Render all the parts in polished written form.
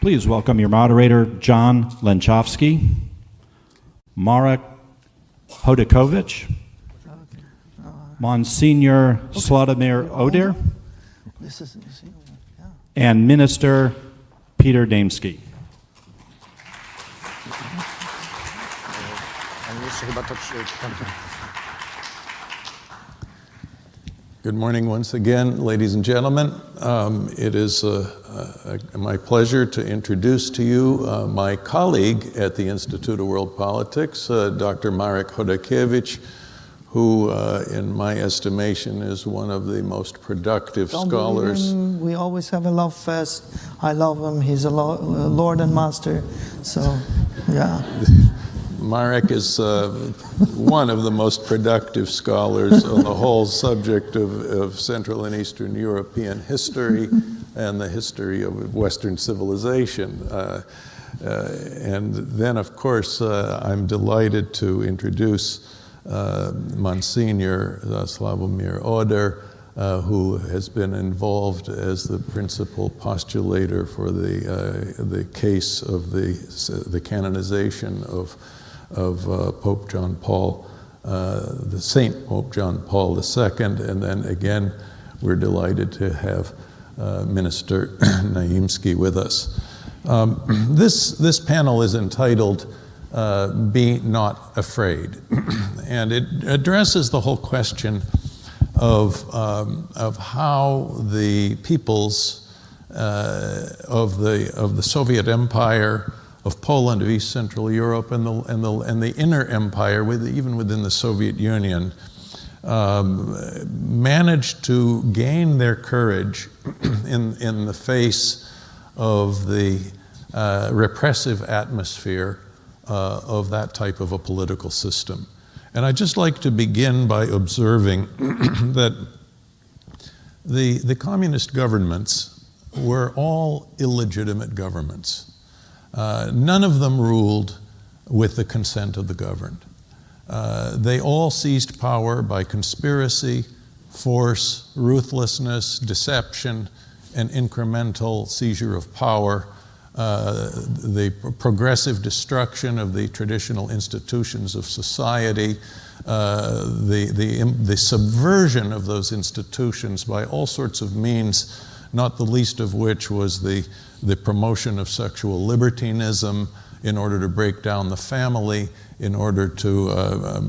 Please welcome your moderator, John Lenchovsky, Marek Hodakovich, Monsignor Slawomir Oder, and Minister Peter Damski. Good morning once again, ladies and gentlemen. It is my pleasure to introduce to you my colleague at the Institute of World Politics, Dr. Marek Hodakovich, who, in my estimation, is one of the most productive scholars. We always have a love fest. I love him. He's a Lord and Master. So, yeah. Marek is one of the most productive scholars on the whole subject of Central and Eastern European history and the history of Western civilization. And then, of course, I'm delighted to introduce Monsignor Slawomir Oder, who has been involved as the principal postulator for the case of the canonization of Pope John Paul, the Saint Pope John Paul II, and then again, we're delighted to have Minister Naimski with us. This panel is entitled "Be Not Afraid," and it addresses the whole question of how the peoples of the Soviet Empire, of Poland, of East Central Europe, and the inner empire, even within the Soviet Union, managed to gain their courage in the face of the repressive atmosphere of that type of a political system. And I'd just like to begin by observing that the communist governments were all illegitimate governments. None of them ruled with the consent of the governed. They all seized power by conspiracy, force, ruthlessness, deception, and incremental seizure of power, the progressive destruction of the traditional institutions of society, the subversion of those institutions by all sorts of means, not the least of which was the promotion of sexual libertinism in order to break down the family, in order to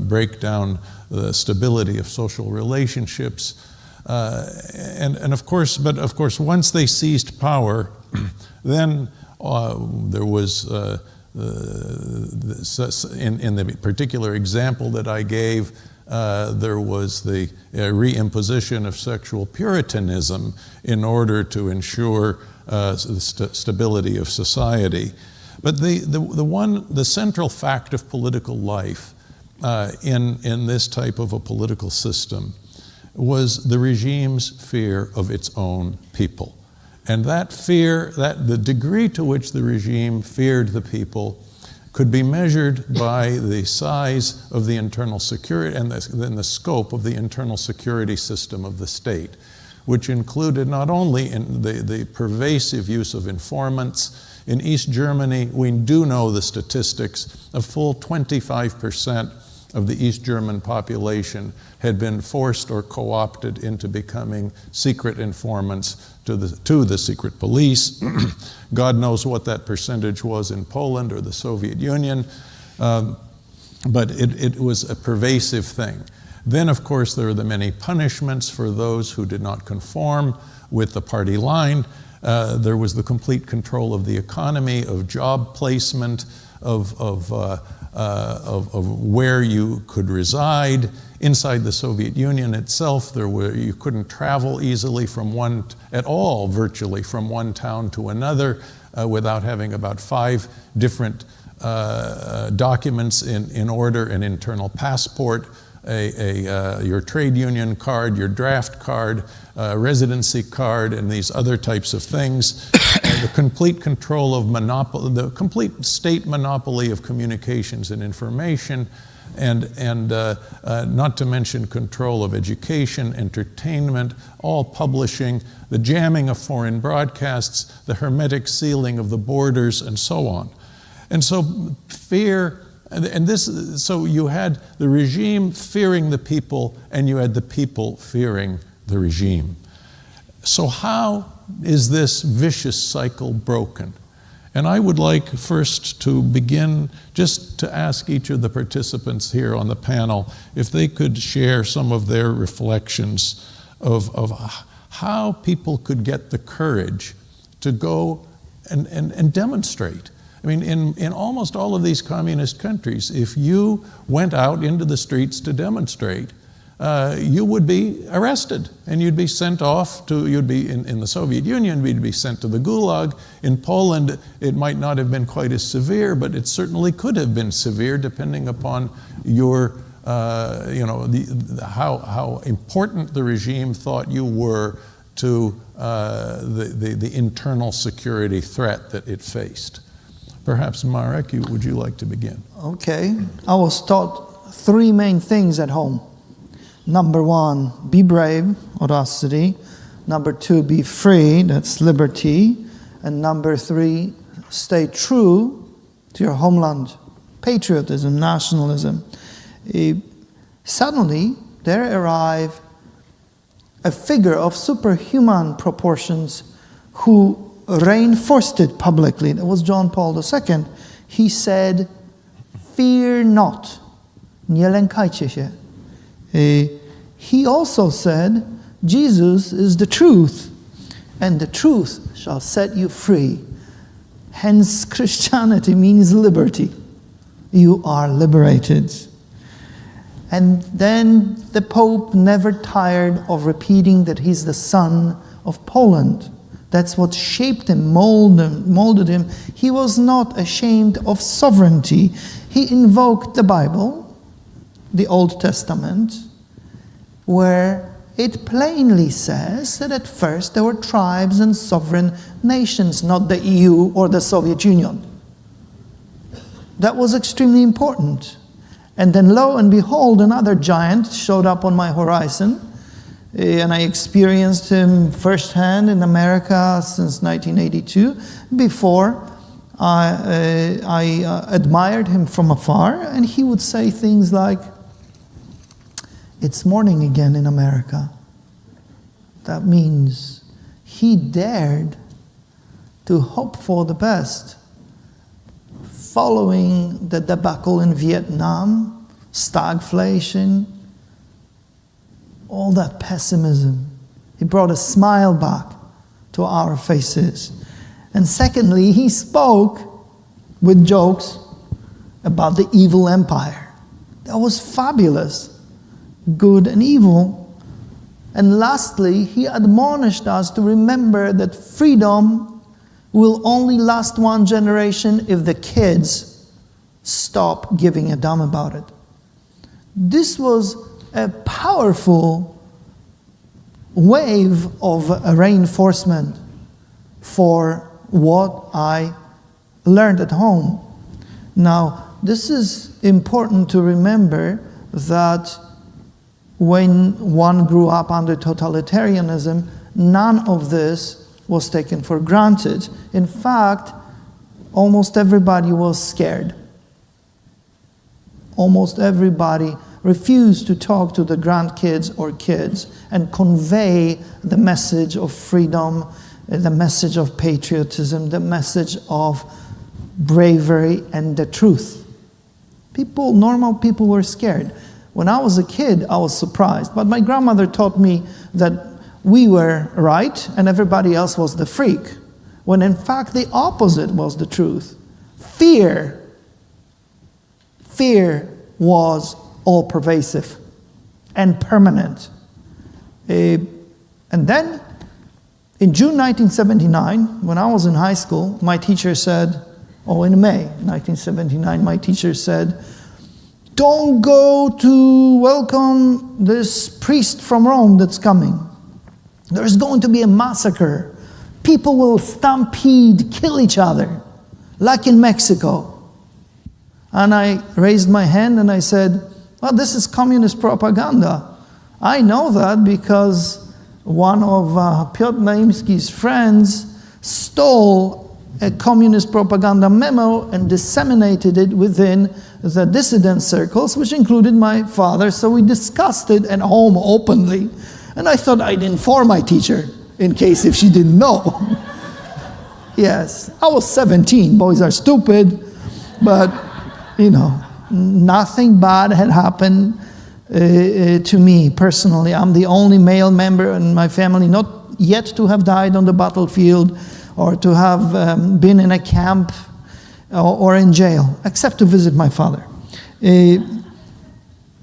break down the stability of social relationships. And of course, once they seized power, then there was, in the particular example that I gave, there was the reimposition of sexual puritanism in order to ensure the stability of society. But the central fact of political life in this type of a political system was the regime's fear of its own people. And that fear, the degree to which the regime feared the people, could be measured by the size of the internal security and then the scope of the internal security system of the state, which included not only in the pervasive use of informants. In East Germany, we do know the statistics. A full 25% of the East German population had been forced or co-opted into becoming secret informants to the secret police. God knows what that percentage was in Poland or the Soviet Union, but it was a pervasive thing. Then, of course, there are the many punishments for those who did not conform with the party line. There was the complete control of the economy, of job placement, of where you could reside. Inside the Soviet Union itself, you couldn't travel easily virtually from one town to another without having about 5 different documents in order: an internal passport, your trade union card, your draft card, residency card, and these other types of things. The complete control of the complete state monopoly of communications and information, and not to mention control of education, entertainment, all publishing, the jamming of foreign broadcasts, the hermetic sealing of the borders, and so on. And so fear, so you had the regime fearing the people, and you had the people fearing the regime. So how is this vicious cycle broken? And I would like first to begin just to ask each of the participants here on the panel if they could share some of their reflections of how people could get the courage to go and demonstrate. I mean, in almost all of these communist countries, if you went out into the streets to demonstrate, you would be arrested and you'd be sent off to, you'd be in the Soviet Union, you'd be sent to the Gulag. In Poland, it might not have been quite as severe, but it certainly could have been severe depending upon your, how important the regime thought you were to the internal security threat that it faced. Perhaps, Marek, would you like to begin? Okay. I was taught three main things at home. Number one, be brave, audacity. Number two, be free, that's liberty. And number three, stay true to your homeland, patriotism, nationalism. Suddenly, there arrived a figure of superhuman proportions who reinforced it publicly. That was John Paul II. He said, fear not, nie lękajcie się. He also said, Jesus is the truth, and the truth shall set you free. Hence, Christianity means liberty. You are liberated. And then the Pope never tired of repeating that he's the son of Poland. That's what shaped him, molded him. He was not ashamed of sovereignty. He invoked the Bible, the Old Testament, where it plainly says that at first there were tribes and sovereign nations, not the EU or the Soviet Union. That was extremely important. And then lo and behold, another giant showed up on my horizon, and I experienced him firsthand in America since 1982. Before, I admired him from afar, and he would say things like, "It's morning again in America." That means he dared to hope for the best. Following the debacle in Vietnam, stagflation, all that pessimism, he brought a smile back to our faces. And secondly, he spoke with jokes about the evil empire. That was fabulous. Good and evil. And lastly, he admonished us to remember that freedom will only last one generation if the kids stop giving a damn about it. This was a powerful wave of reinforcement for what I learned at home. Now, this is important to remember that when one grew up under totalitarianism, none of this was taken for granted. In fact, almost everybody was scared. Almost everybody refused to talk to the grandkids or kids and convey the message of freedom, the message of patriotism, the message of bravery and the truth. Normal people were scared. When I was a kid, I was surprised. But my grandmother taught me that we were right and everybody else was the freak, when in fact the opposite was the truth. Fear was all-pervasive and permanent. And then, in June 1979, when I was in high school, my teacher said, in May 1979, my teacher said, "Don't go to welcome this priest from Rome that's coming. There's going to be a massacre. People will stampede, kill each other, like in Mexico." And I raised my hand and I said, well, this is communist propaganda. I know that because one of Piotr Naimski's friends stole a communist propaganda memo and disseminated it within the dissident circles, which included my father. So we discussed it at home openly. And I thought I'd inform my teacher in case if she didn't know. Yes, I was 17. Boys are stupid. But, nothing bad had happened to me personally. I'm the only male member in my family not yet to have died on the battlefield or to have been in a camp or in jail, except to visit my father.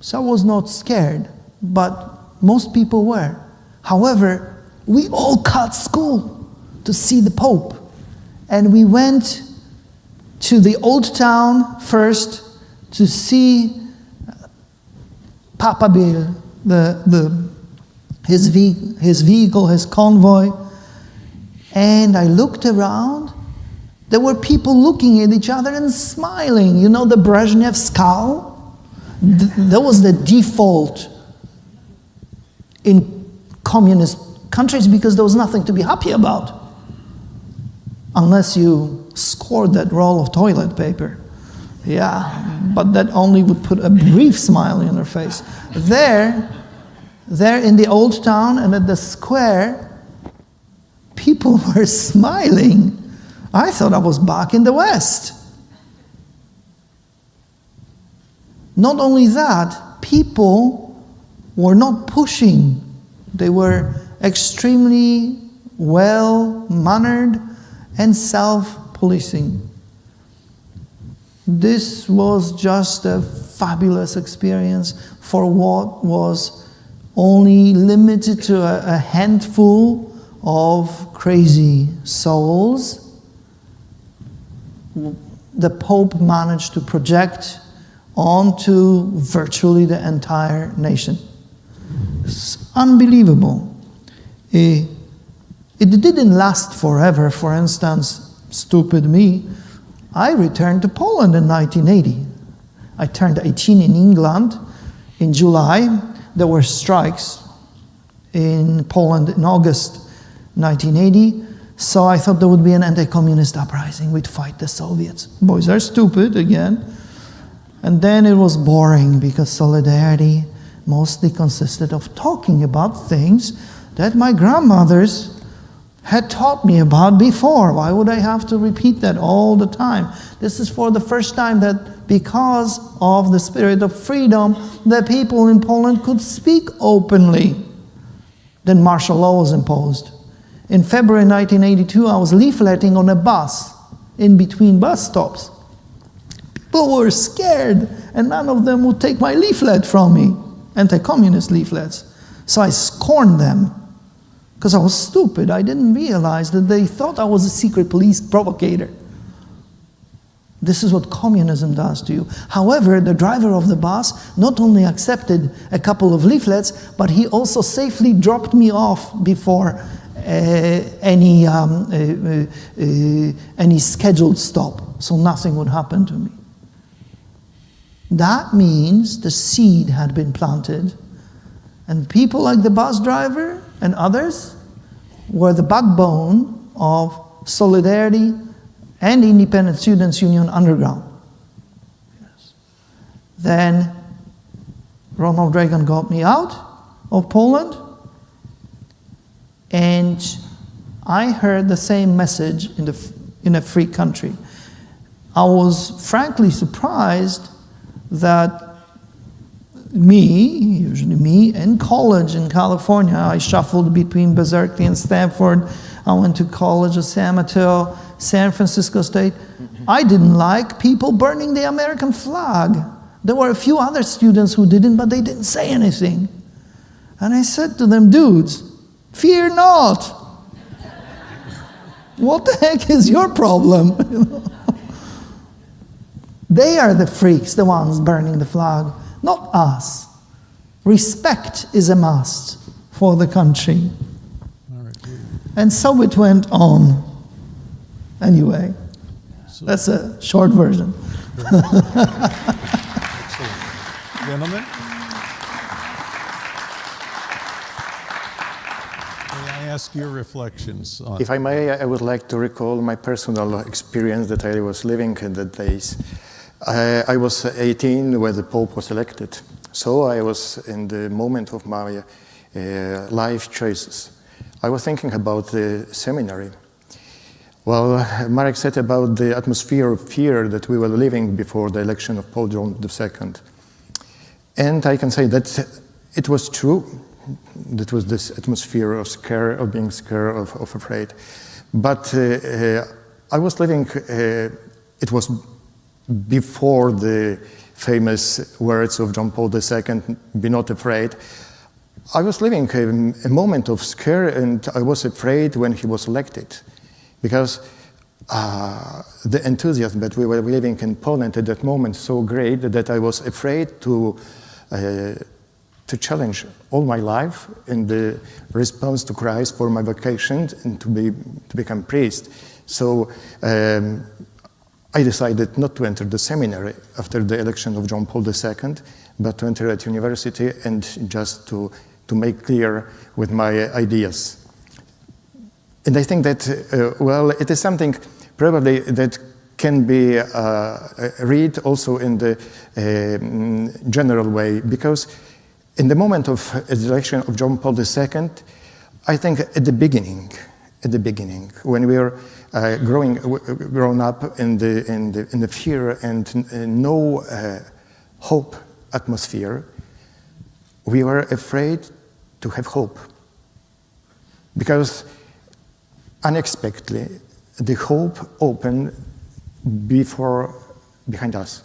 So I was not scared, but most people were. However, we all cut school to see the Pope. And we went to the Old Town first to see Papa Bill, his vehicle, his convoy. And I looked around. There were people looking at each other and smiling. You know the Brezhnev scowl? That was the default in communist countries because there was nothing to be happy about. Unless you scored that roll of toilet paper. Yeah, but that only would put a brief smile on your face. There in the Old Town and at the square, people were smiling. I thought I was back in the West. Not only that, people were not pushing. They were extremely well-mannered and self-policing. This was just a fabulous experience for what was only limited to a handful of crazy souls. The Pope managed to project onto virtually the entire nation. It's unbelievable. It didn't last forever. For instance, stupid me, I returned to Poland in 1980. I turned 18 in England in July. There were strikes in Poland in August 1980. So I thought there would be an anti-communist uprising. We'd fight the Soviets. Boys are stupid again. And then it was boring because Solidarity mostly consisted of talking about things that my grandmothers had taught me about before. Why would I have to repeat that all the time? This is for the first time that because of the spirit of freedom, the people in Poland could speak openly. Then martial law was imposed. In February 1982, I was leafleting on a bus in between bus stops. People were scared, and none of them would take my leaflet from me, anti-communist leaflets. So I scorned them. Because I was stupid. I didn't realize that they thought I was a secret police provocator. This is what communism does to you. However, the driver of the bus not only accepted a couple of leaflets, but he also safely dropped me off before any scheduled stop, so nothing would happen to me. That means the seed had been planted, and people like the bus driver and others were the backbone of Solidarity and Independent Students' Union Underground. Yes. Then Ronald Reagan got me out of Poland, and I heard the same message in a free country. I was frankly surprised that usually me, in college in California, I shuffled between Berkeley and Stanford. I went to college at San Mateo, San Francisco State. I didn't like people burning the American flag. There were a few other students who didn't, but they didn't say anything. And I said to them, dudes, fear not. What the heck is your problem? They are the freaks, the ones burning the flag, not us. Respect is a must for the country. And so it went on. Anyway. That's a short version. Gentlemen? May I ask your reflections on If I may, I would like to recall my personal experience that I was living in the days. I was 18 when the Pope was elected, so I was in the moment of my life choices. I was thinking about the seminary. Well, Marek said about the atmosphere of fear that we were living before the election of Pope John II. And I can say that it was true. That was this atmosphere of scare, of being scared, of afraid. But I was living, it was before the famous words of John Paul II, "Be not afraid." I was living a moment of scare, and I was afraid when he was elected, because the enthusiasm that we were living in Poland at that moment so great that I was afraid to challenge all my life in the response to Christ for my vocation and to become priest. So I decided not to enter the seminary after the election of John Paul II, but to enter at university and just to make clear with my ideas. And I think that, well, it is something probably that can be read also in the general way, because in the moment of the election of John Paul II, I think at the beginning, when we were grown up in the fear and no hope atmosphere, we were afraid to have hope, because unexpectedly the hope opened behind us,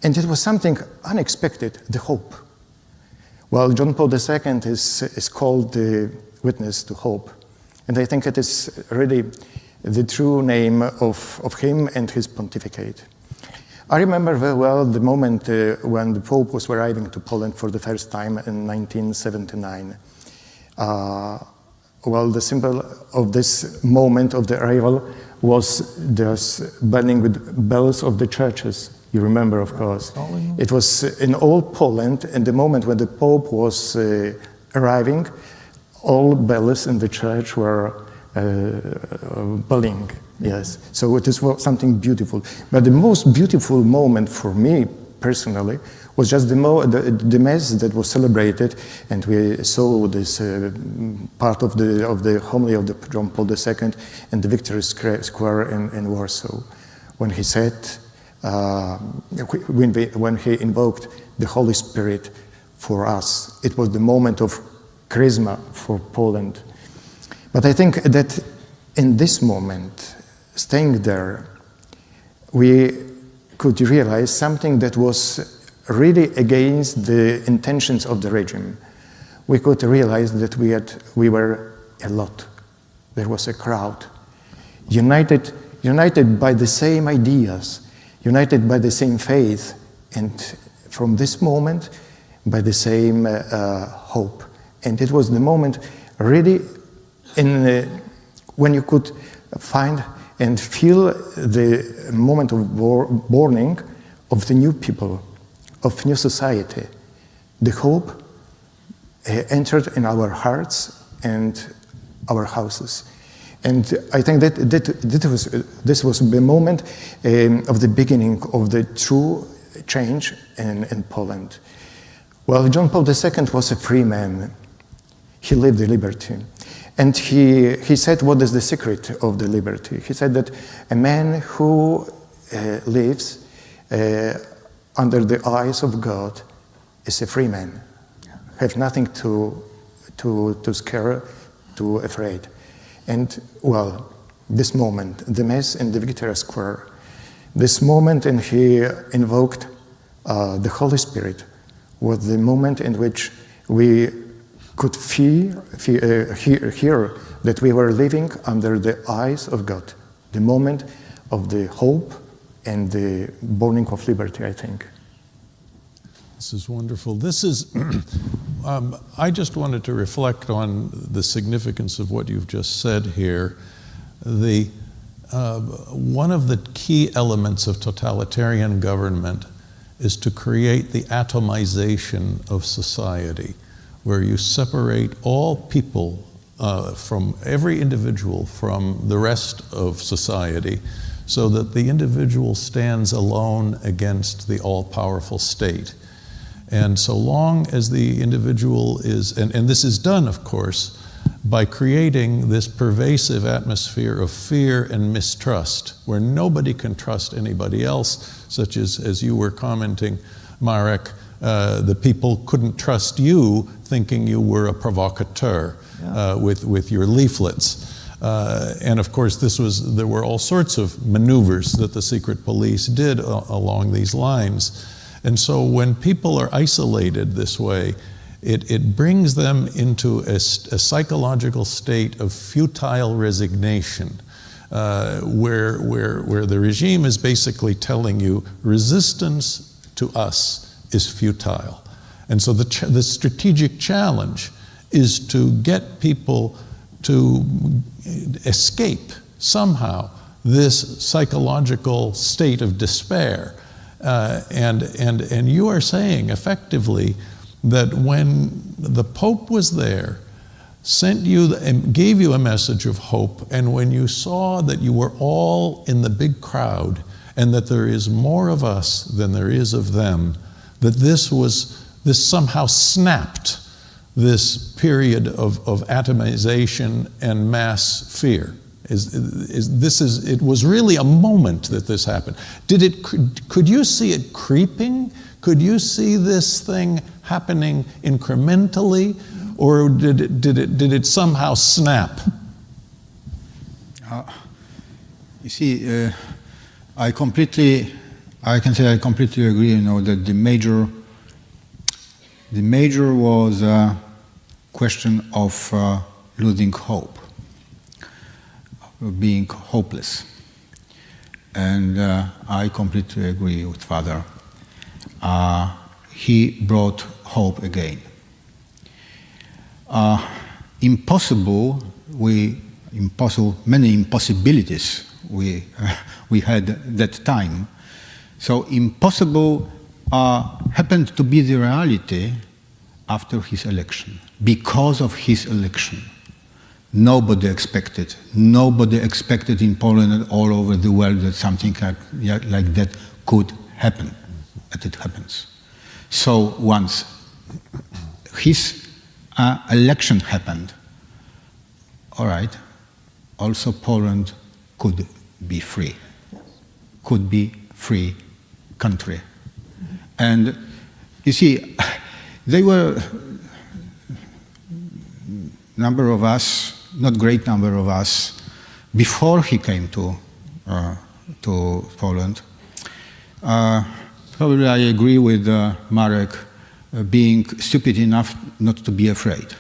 and it was something unexpected. The hope. Well, John Paul II is called the witness to hope, and I think it is really the true name of him and his pontificate. I remember very well the moment when the Pope was arriving to Poland for the first time in 1979. Well, the symbol of this moment of the arrival was this burning with bells of the churches. You remember, of course. It was in all Poland, and the moment when the Pope was arriving, all bells in the church were belling. Yes, so it is something beautiful. But the most beautiful moment for me personally was just the mass that was celebrated, and we saw this part of the homily of the John Paul II in the Victory Square in Warsaw, when he said, when he invoked the Holy Spirit for us. It was the moment of charisma for Poland. But I think that in this moment, staying there, we could realize something that was really against the intentions of the regime. We could realize that we were a lot. There was a crowd, united by the same ideas, united by the same faith, and from this moment, by the same hope. And it was the moment really when you could find and feel the moment of borning of the new people, of new society. The hope entered in our hearts and our houses. And I think that this was the moment of the beginning of the true change in Poland. Well, John Paul II was a free man. He lived the liberty. And he said, what is the secret of the liberty? He said that a man who lives under the eyes of God is a free man. Have nothing to scare, to afraid. And well, this moment, the Mass in the Victory Square, this moment and he invoked the Holy Spirit was the moment in which we could hear that we were living under the eyes of God, the moment of the hope and the burning of liberty, I think. This is wonderful. This is, I just wanted to reflect on the significance of what you've just said here. The one of the key elements of totalitarian government is to create the atomization of society, where you separate all people from every individual from the rest of society, so that the individual stands alone against the all-powerful state. And so long as the individual is, and this is done, of course, by creating this pervasive atmosphere of fear and mistrust, where nobody can trust anybody else, such as you were commenting, Marek, the people couldn't trust you, thinking you were a provocateur with your leaflets. And of course, there were all sorts of maneuvers that the secret police did along these lines. And so when people are isolated this way, it brings them into a psychological state of futile resignation, where the regime is basically telling you resistance to us is futile. And so the strategic challenge is to get people to escape somehow this psychological state of despair. And you are saying effectively that when the Pope was there, sent you and gave you a message of hope, and when you saw that you were all in the big crowd and that there is more of us than there is of them, that this somehow snapped this period of atomization and mass fear. It was really a moment that this happened. Could you see it creeping? Could you see this thing happening incrementally, or did it somehow snap? You see, I can say I completely agree. You know that the major was a question of losing hope, being hopeless, and I completely agree with Father. He brought hope again. Many impossibilities we had that time. So impossible happened to be the reality after his election, because of his election. Nobody expected in Poland and all over the world that something like that could happen, and it happens. So once his election happened, all right, also Poland could be free, could be free country. And you see, they were number of us, not great number of us, before he came to Poland. Probably I agree with Marek, being stupid enough not to be afraid.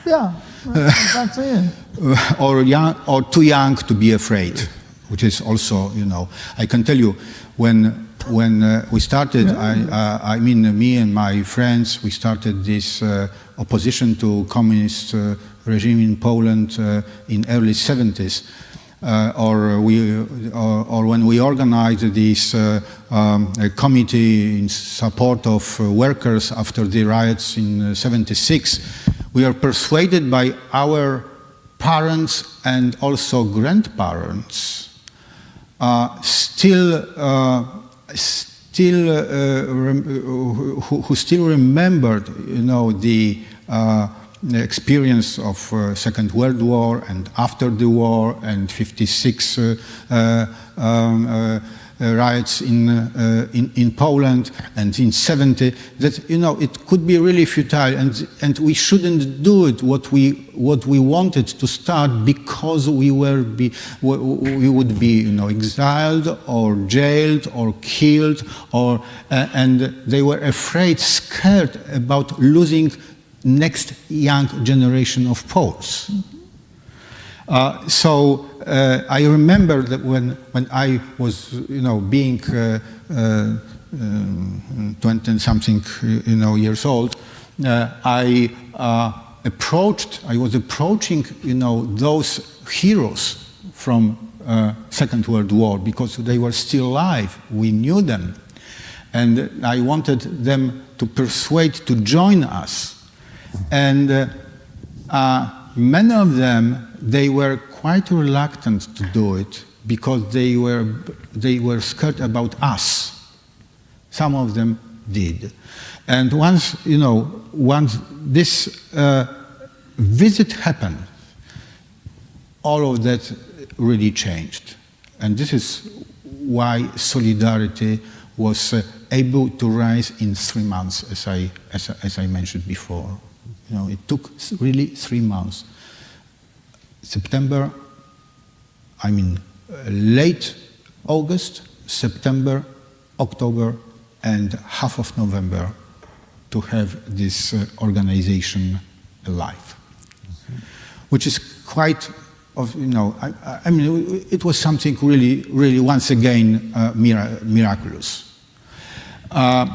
Yeah, that's it. Or too young to be afraid, which is also, you know, I can tell you, when we started, I mean, me and my friends, we started this opposition to communist regime in Poland in early 70s, or when we organized this committee in support of workers after the riots in 76, we are persuaded by our parents and also grandparents who still remembered, you know, the experience of Second World War and after the war and 56 riots in Poland and in 70, that, you know, it could be really futile, and we shouldn't do it what we wanted to start, because we would be, you know, exiled or jailed or killed, or and they were afraid, scared about losing next young generation of Poles. So I remember that when I was, you know, being 20-something, you know, years old, I was approaching, you know, those heroes from Second World War because they were still alive. We knew them. And I wanted them to persuade to join us. And many of them, they were quite reluctant to do it because they were scared about us. Some of them did. And once this visit happened, all of that really changed. And this is why Solidarity was able to rise in 3 months, as I mentioned before. It took really 3 months. Late August, September, October, and half of November to have this organization alive, which is quite it was something really, really, once again, miraculous. All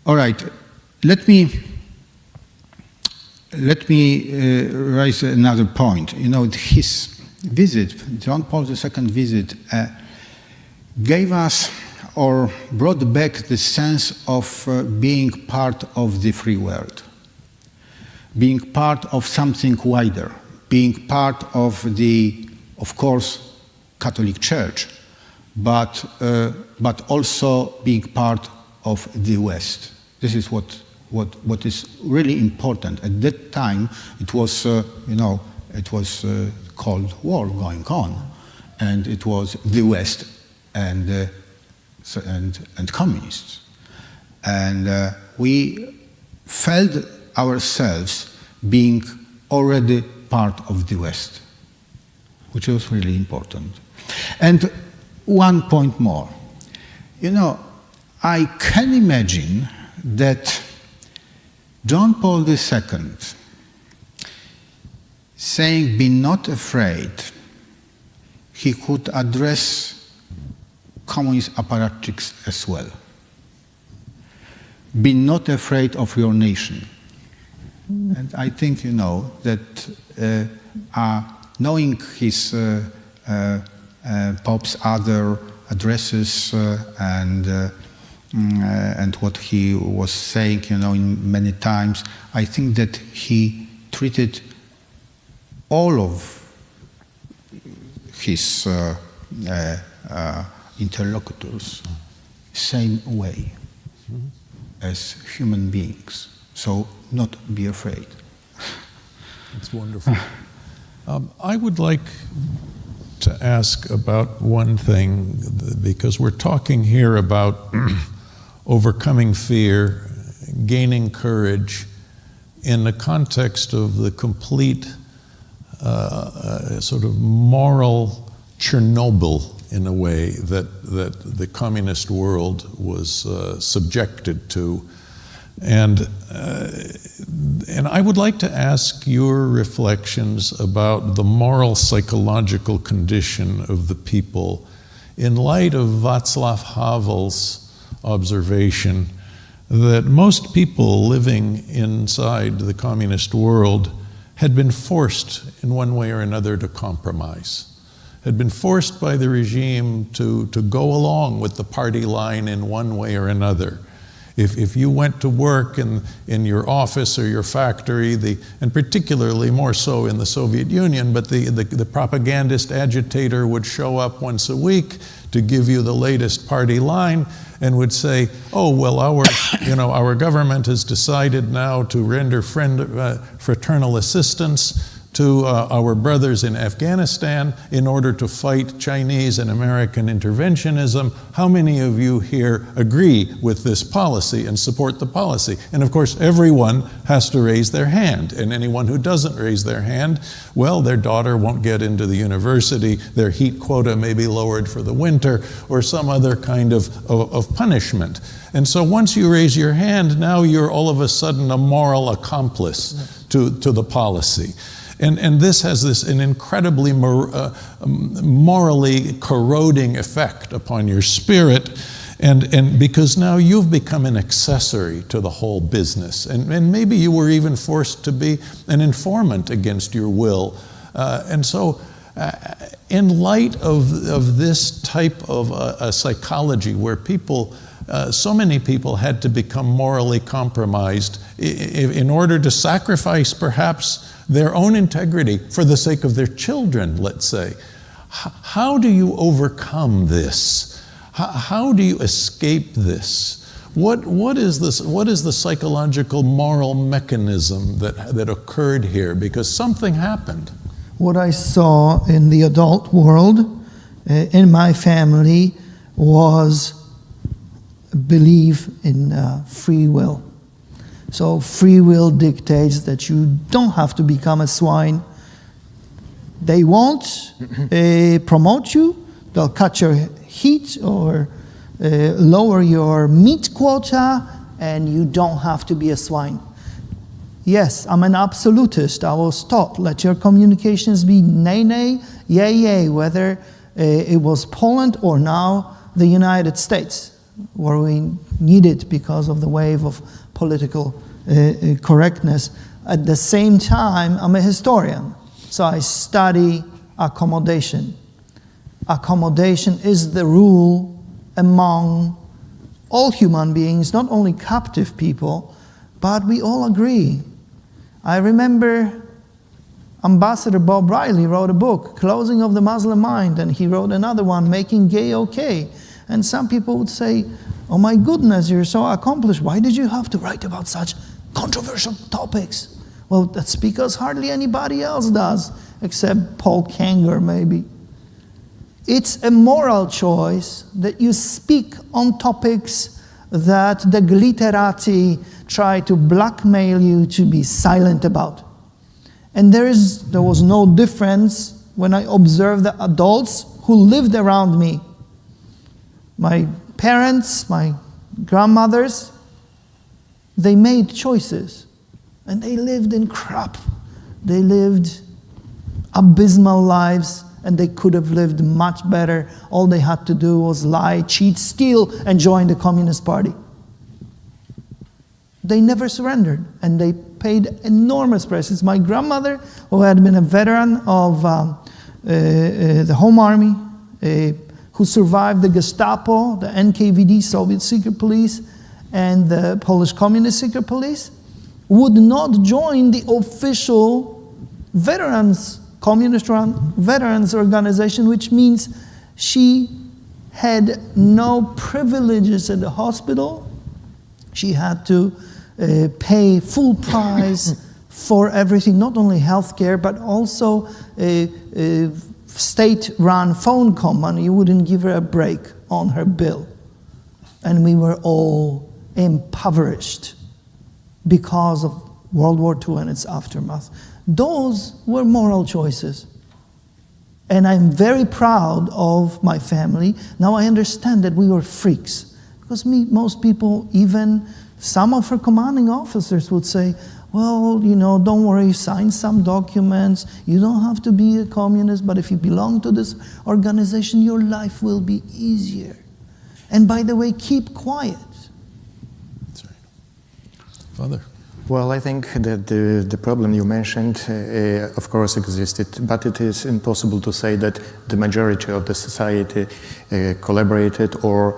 right, let me raise another point. His visit, John Paul II visit, gave us or brought back the sense of being part of the free world, being part of something wider, being part of the, of course, Catholic Church, but also being part of the West. This is what is really important. At that time, it was, Cold War going on, and it was the West and communists, and we felt ourselves being already part of the West, which was really important. And one point more. I can imagine that John Paul II saying, "Be not afraid," he could address communist apparatchiks as well. Be not afraid of your nation. And I think, that knowing his Pope's other addresses and what he was saying, in many times, I think that he treated all of his interlocutors same way as human beings. So not be afraid. That's wonderful. I would like to ask about one thing, because we're talking here about overcoming fear, gaining courage in the context of the complete sort of moral Chernobyl, in a way, that the communist world was subjected to. And I would like to ask your reflections about the moral psychological condition of the people in light of Václav Havel's observation that most people living inside the communist world had been forced in one way or another to compromise, had been forced by the regime to go along with the party line in one way or another. If you went to work in your office or your factory, and particularly more so in the Soviet Union, but the propagandist agitator would show up once a week to give you the latest party line and would say, "Oh, well, our government has decided now to render fraternal assistance to our brothers in Afghanistan in order to fight Chinese and American interventionism. How many of you here agree with this policy and support the policy?" And of course, everyone has to raise their hand. And anyone who doesn't raise their hand, well, their daughter won't get into the university, their heat quota may be lowered for the winter, or some other kind of punishment. And so once you raise your hand, now you're all of a sudden a moral accomplice to the policy. And this has an incredibly morally corroding effect upon your spirit, and because now you've become an accessory to the whole business. And maybe you were even forced to be an informant against your will. And so In light of this type of a psychology where people, so many people had to become morally compromised in order to sacrifice perhaps their own integrity for the sake of their children, let's say, how do you overcome this? How do you escape this? What is this? What is the psychological moral mechanism that occurred here? Because something happened. What I saw in the adult world, in my family, was belief in free will. So free will dictates that you don't have to become a swine. They won't promote you. They'll cut your heat or lower your meat quota, and you don't have to be a swine. Yes, I'm an absolutist. I was taught, let your communications be nay, nay, yay, yay, whether it was Poland or now the United States, where we need it because of the wave of political correctness. At the same time, I'm a historian, so I study accommodation. Accommodation is the rule among all human beings, not only captive people, but we all agree. I remember Ambassador Bob Riley wrote a book, Closing of the Muslim Mind, and he wrote another one, Making Gay Okay. And some people would say, oh my goodness, you're so accomplished. Why did you have to write about such controversial topics? Well, that's because hardly anybody else does, except Paul Kanger maybe. It's a moral choice that you speak on topics that the glitterati try to blackmail you to be silent about. And there was no difference when I observed the adults who lived around me. My parents, my grandmothers, they made choices. And they lived in crap. They lived abysmal lives, and they could have lived much better. All they had to do was lie, cheat, steal, and join the Communist Party. They never surrendered, and they paid enormous prices. My grandmother, who had been a veteran of the Home Army, who survived the Gestapo, the NKVD, Soviet secret police, and the Polish Communist secret police, would not join the official veterans, communist-run veterans organization, which means she had no privileges at the hospital. She had to pay full price for everything, not only healthcare, but also a state-run phone company. You wouldn't give her a break on her bill. And we were all impoverished because of World War II and its aftermath. Those were moral choices. And I'm very proud of my family. Now I understand that we were freaks. Because most people, even some of our commanding officers would say, well, don't worry, sign some documents. You don't have to be a communist, but if you belong to this organization, your life will be easier. And by the way, keep quiet. That's right. Father? Well, I think that the problem you mentioned, of course, existed, but it is impossible to say that the majority of the society collaborated or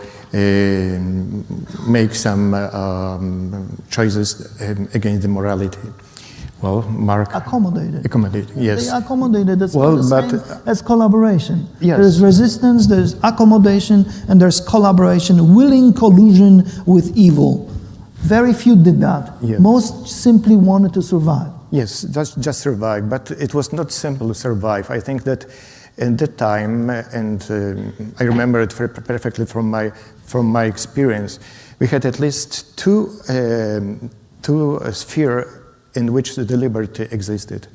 make some choices against the morality. Well, Mark... Accommodated. Yes. They accommodated. That's well, not the same as collaboration. Yes. There's resistance, there's accommodation, and there's collaboration, willing collusion with evil. Very few did that. Yeah. Most simply wanted to survive. Yes, just survive. But it was not simple to survive. I think that at that time, and I remember it very perfectly from my experience, we had at least two spheres in which the liberty existed.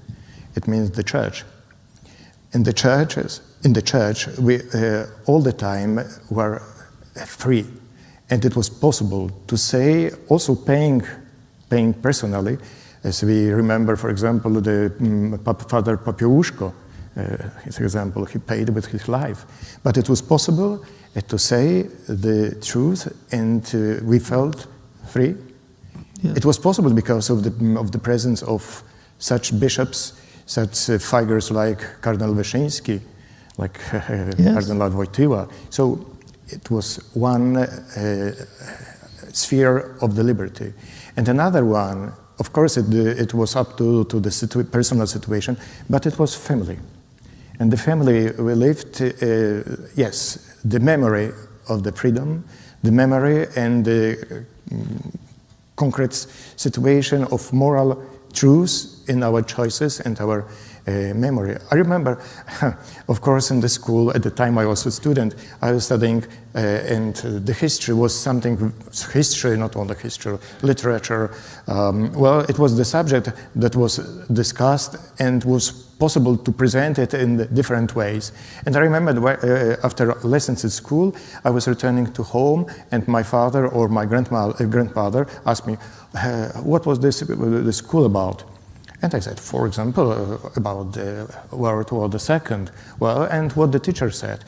It means the church. In the church, we all the time were free. And it was possible to say, also paying personally, as we remember, for example, the Father Popiełuszko, his example, he paid with his life. But it was possible to say the truth, and we felt free. Yeah. It was possible because of the presence of such bishops, such figures like Cardinal Wyszyński, like Yes. Cardinal Wojtyła. So it was one sphere of the liberty. And another one, of course, it was up to the personal situation, but it was family. And the family, we lived, yes, the memory of the freedom, the memory and the concrete situation of moral truths in our choices and our memory. I remember, of course, in the school, at the time I was a student, I was studying, and the history was something, history, not only history, literature. Well, it was the subject that was discussed and was possible to present it in different ways. And I remember after lessons at school, I was returning to home, and my father or my grandfather asked me, what was the school about? And I said, for example, about World War II. Well, and what the teacher said?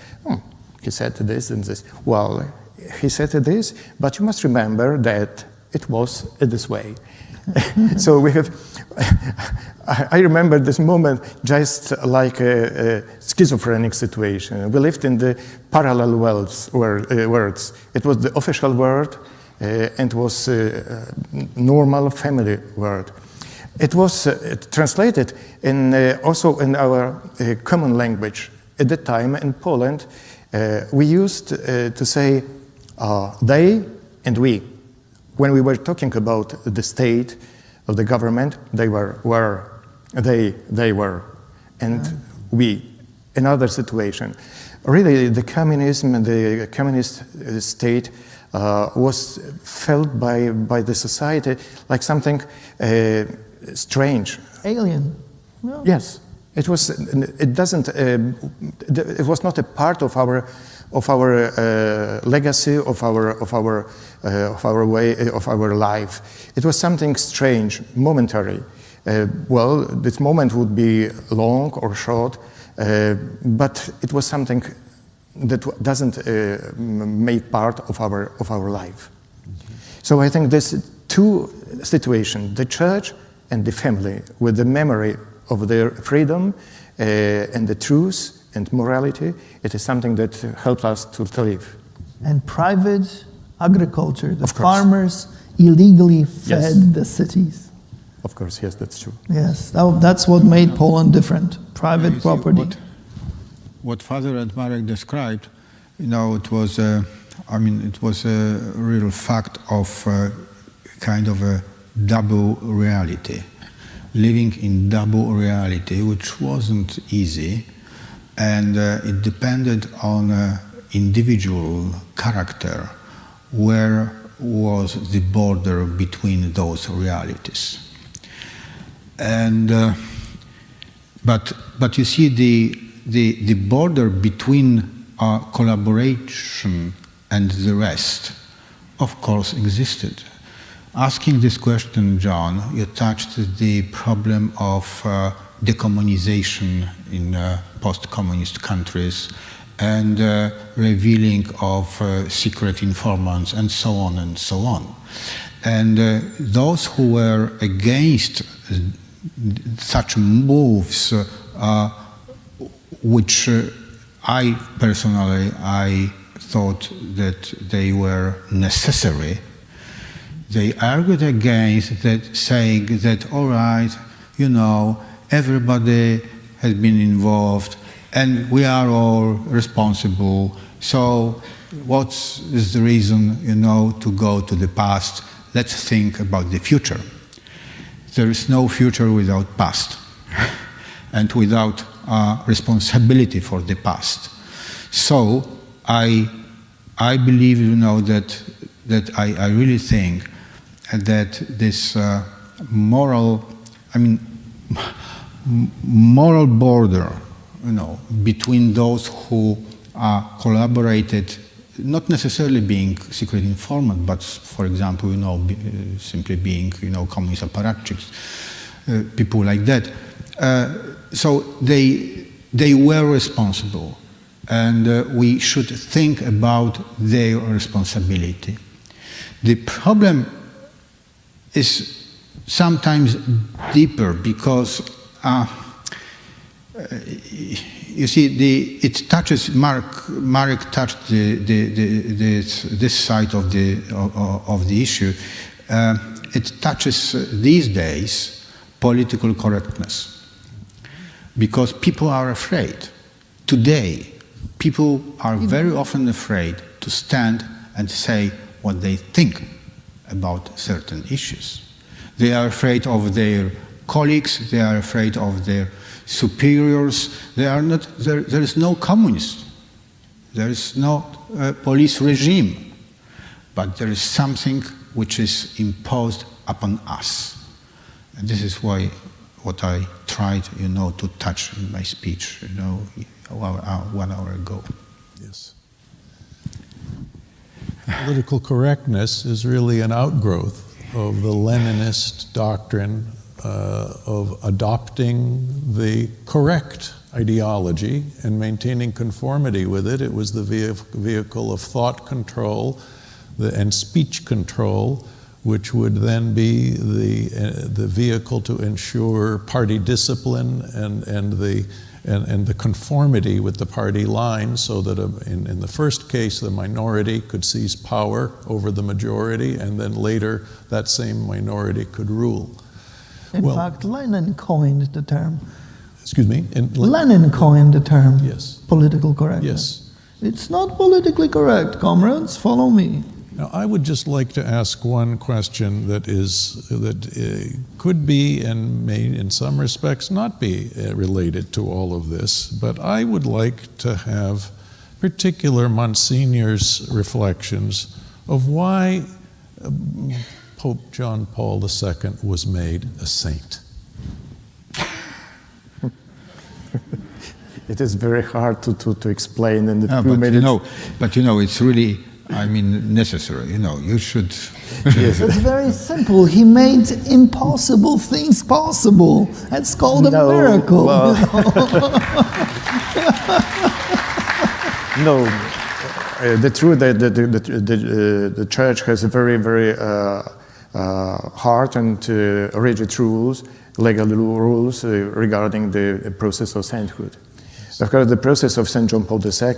He said this and this. Well, he said this, but you must remember that it was this way. So we have, I remember this moment just like a schizophrenic situation. We lived in the parallel worlds. It was the official world and was normal family world. It was translated in, also in our common language. At that time in Poland, we used to say they and we. When we were talking about the state of the government, they were, and we. Another situation. Really, the communism and the communist state was felt by the society like something strange. Alien. No. Yes, it was. It doesn't. It was not a part of our legacy, of our way, of our life. It was something strange, momentary. Well, this moment would be long or short, but it was something that doesn't make part of our life. So I think this two situations, the church and the family, with the memory of their freedom and the truth and morality, it is something that helps us to live. And private agriculture, the Of course. farmers illegally fed Yes. the cities. Of course, yes, that's true. Yes, that's what made Poland different. Private You see, property. What Father and Marek described, it was, it was a real fact of kind of a double reality, living in double reality, which wasn't easy, and it depended on individual character. Where was the border between those realities? And but you see, the border between collaboration and the rest, of course, existed. Asking this question, John, you touched the problem of decommunization in post-communist countries and revealing of secret informants and so on and so on. And those who were against such moves, which I personally, I thought that they were necessary, they argued against that, saying that, all right, everybody has been involved and we are all responsible. So what is the reason, to go to the past? Let's think about the future. There is no future without past and without responsibility for the past. So I believe, that I really think that this moral border, between those who collaborated, not necessarily being secret informant, but, for example, simply being, communist apparatchiks, people like that. So they were responsible, and we should think about their responsibility. The problem is sometimes deeper because you see, it touches Marek touched this side of the issue. It touches these days political correctness, because people are afraid. Today, people are very often afraid to stand and say what they think about certain issues. They are afraid of their colleagues, they are afraid of their superiors. They are not, there is no communist, there is no police regime, but there is something which is imposed upon us. And this is why what I tried, to touch in my speech, 1 hour ago. Yes. Political correctness is really an outgrowth of the Leninist doctrine of adopting the correct ideology and maintaining conformity with it. It was the vehicle of thought control and speech control, which would then be the vehicle to ensure party discipline and the conformity with the party line, so that in the first case the minority could seize power over the majority, and then later that same minority could rule. In fact, Lenin coined the term. Excuse me? Lenin coined the term. Yes. Political correctness. Yes. It's not politically correct, comrades. Follow me. Now, I would just like to ask one question that could be and may in some respects not be related to all of this, but I would like to have particular Monsignor's reflections of why Pope John Paul II was made a saint. It is very hard to explain in the few but minutes. It's really, necessary. You should. Yes. It's very simple. He made impossible things possible. That's called a miracle. Well, no, the truth that the church has a very, very hard and rigid rules, legal rules regarding the process of sainthood. Of course, the process of St. John Paul II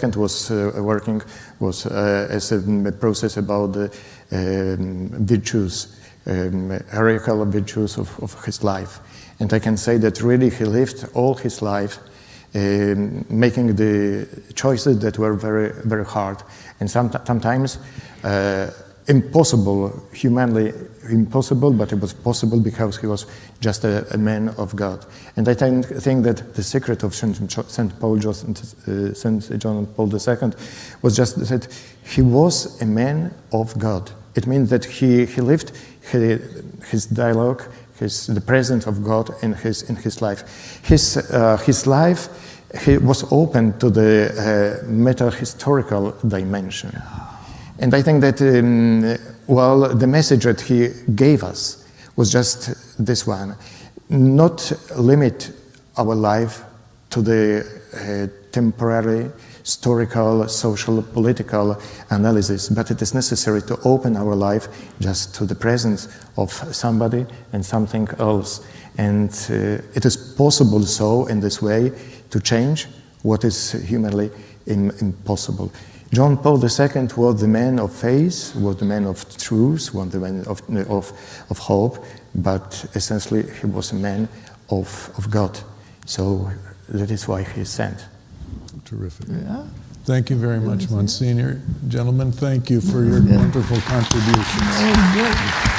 was as a process about the virtues, heretical virtues of his life. And I can say that really he lived all his life making the choices that were very, very hard and sometimes impossible, humanly impossible, but it was possible because he was just a man of God. And I think that the secret of St. John Paul II was just that he was a man of God. It means that he lived his dialogue, the presence of God in his life. His life was open to the meta-historical dimension. And I think that, the message that he gave us was just this one: not limit our life to the temporary, historical, social, political analysis, but it is necessary to open our life just to the presence of somebody and something else. And it is possible so, in this way, to change what is humanly impossible. John Paul II was the man of faith, was the man of truth, was the man of hope, but essentially he was a man of God. So that is why he is sent. Terrific. Yeah. Thank you very much, Monsignor. Gentlemen, thank you for your wonderful contributions. Oh, good.